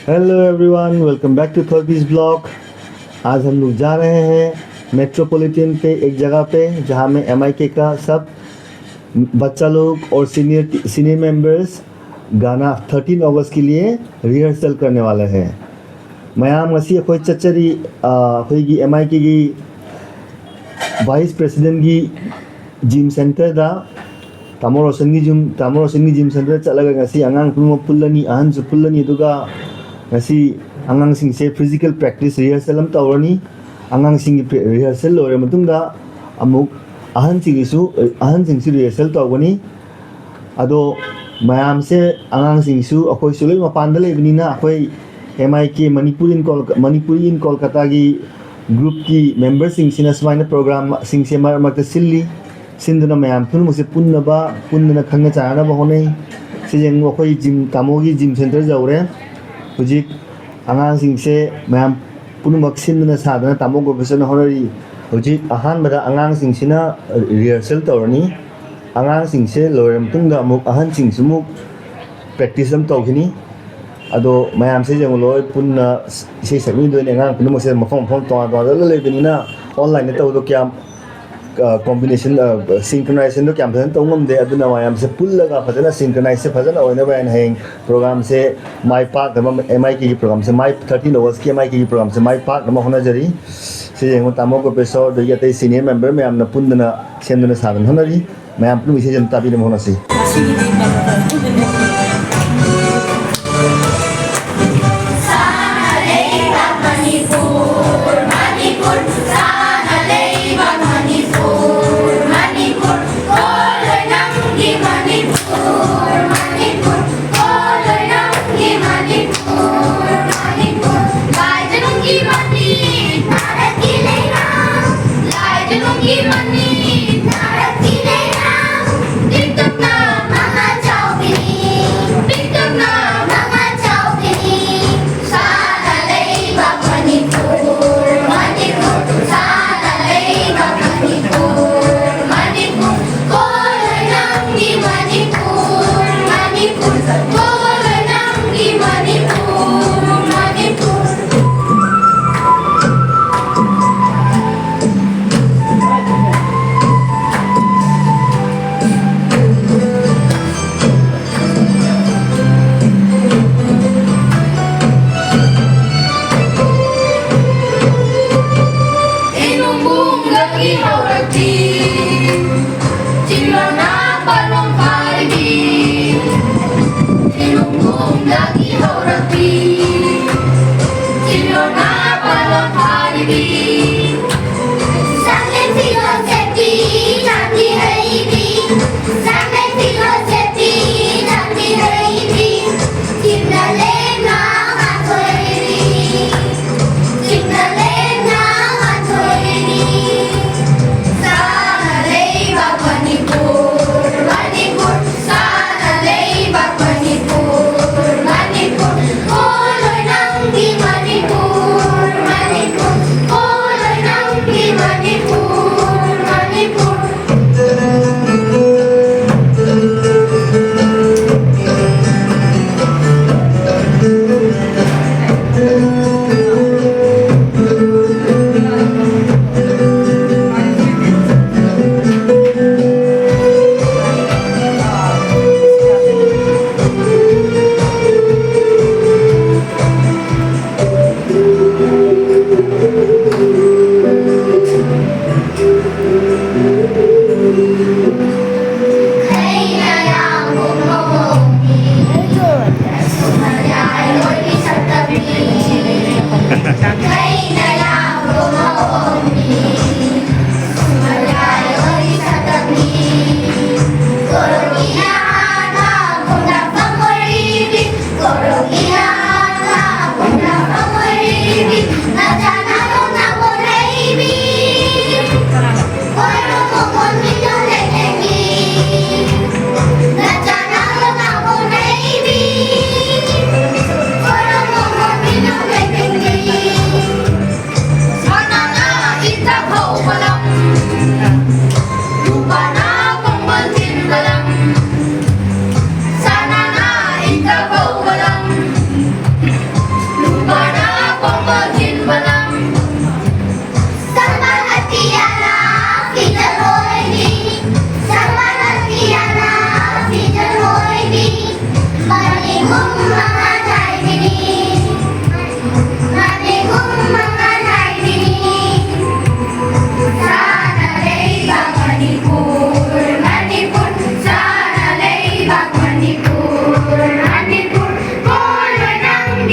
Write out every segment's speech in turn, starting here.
Hello everyone, welcome back to thirties blog. आज हम लोग जा रहे हैं मेट्रोपॉलिटन पे, एक जगह पे जहाँ में MIK का सब बच्चा लोग और सीनियर मेंबर्स गाना 13 अगस्त के लिए रिहर्सल करने वाले हैं। मैम ngasi अखोई चचरी अखोई MIK की वाइस प्रेसिडेंट की जिम सेंटर दा तामो रोशन की जिम सेंटर चलगा ngasi angang pumo pullani ahan su pullani duga ngasi angang sing se physical practice rehearsal am tawrani angang sing ki rehearsal lore matungda amuk ahan sing su rehearsal tawani ado mayam se angang sing su akoi sulai mapan da lebni na akoi MIK Manipuri in Kolkata की group की member Singh सिना समाइन programme Singh से मर मत सिल्ली सिंधना ma'am पुन मुझे पुन्ना खंग चाना बहोने सिजेंग वकोई gym तामोगी gym centre जाऊरे हुजिक आंगां सिंह से मैम पुन मक्सिंधना साधना तामो गोपेसन होनरी हुजिक आहान बदा आंगां सिंह सिना रिहर्सल तौरनी आंगां सिंह से लोरम तुंगा अमुक आहान सिंह सुमुक प्रैक्टिस हम तौखिनी अदो मैम से जंग लोय पुन्ना इसे सकमी दोने आंगां पुन मुझे मफम तो लेबनिना ऑनलाइन ने तो क्या कॉम्बिनेशन सिंक्रोनाइजेशन तो क्या फजन तो ngam de aduna mayam se pullaga fajana synchronize se fajana oina bayan hang program se my park da MIK ki program se my 13 hours ki MIK ki program se my park da hona jari se jeng tamo ko peso de yate senior member mayam na punna semdana sadan honari mayam pun ise jan tabi de hona si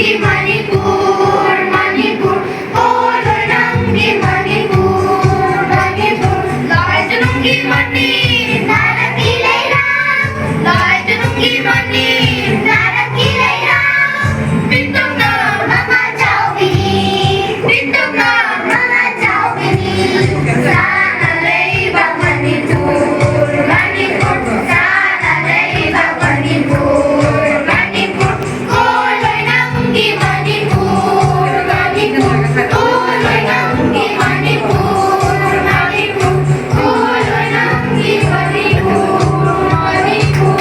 Nangi Manipur, Manipur, oh Loi Nangi Manipur, Manipur, Loi Nangi Mani, Naraki Leila, Loi Nangi Mani, Naraki Leila, Pintung na Mama Chao Bini, Pintung na Mama Chao Bini, Sana Leiba Manipur, Manipur, Sana Leiba Manipur, Manipur, oh Loi Nangi Manipur, Manipur, oh Loi Nangi Manipur, Manipur, oh Loi Nangi Manipur, Manipur.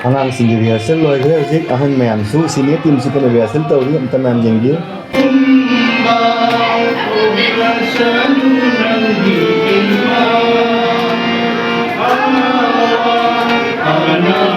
ꯑꯉꯥꯡꯁꯤꯡꯒꯤ rehearsal ꯂꯣꯏꯈ꯭ꯔꯦ ꯍꯧꯖꯤꯛ ꯑꯍꯟ ꯃꯌꯥꯝꯁꯨ senior ꯇꯤꯝꯁꯨ ꯀꯟꯅ rehearsal ꯇꯧꯔꯤ ꯑꯝꯇ ꯃꯌꯥꯝ ꯌꯦꯡꯕꯤꯌꯨ Ana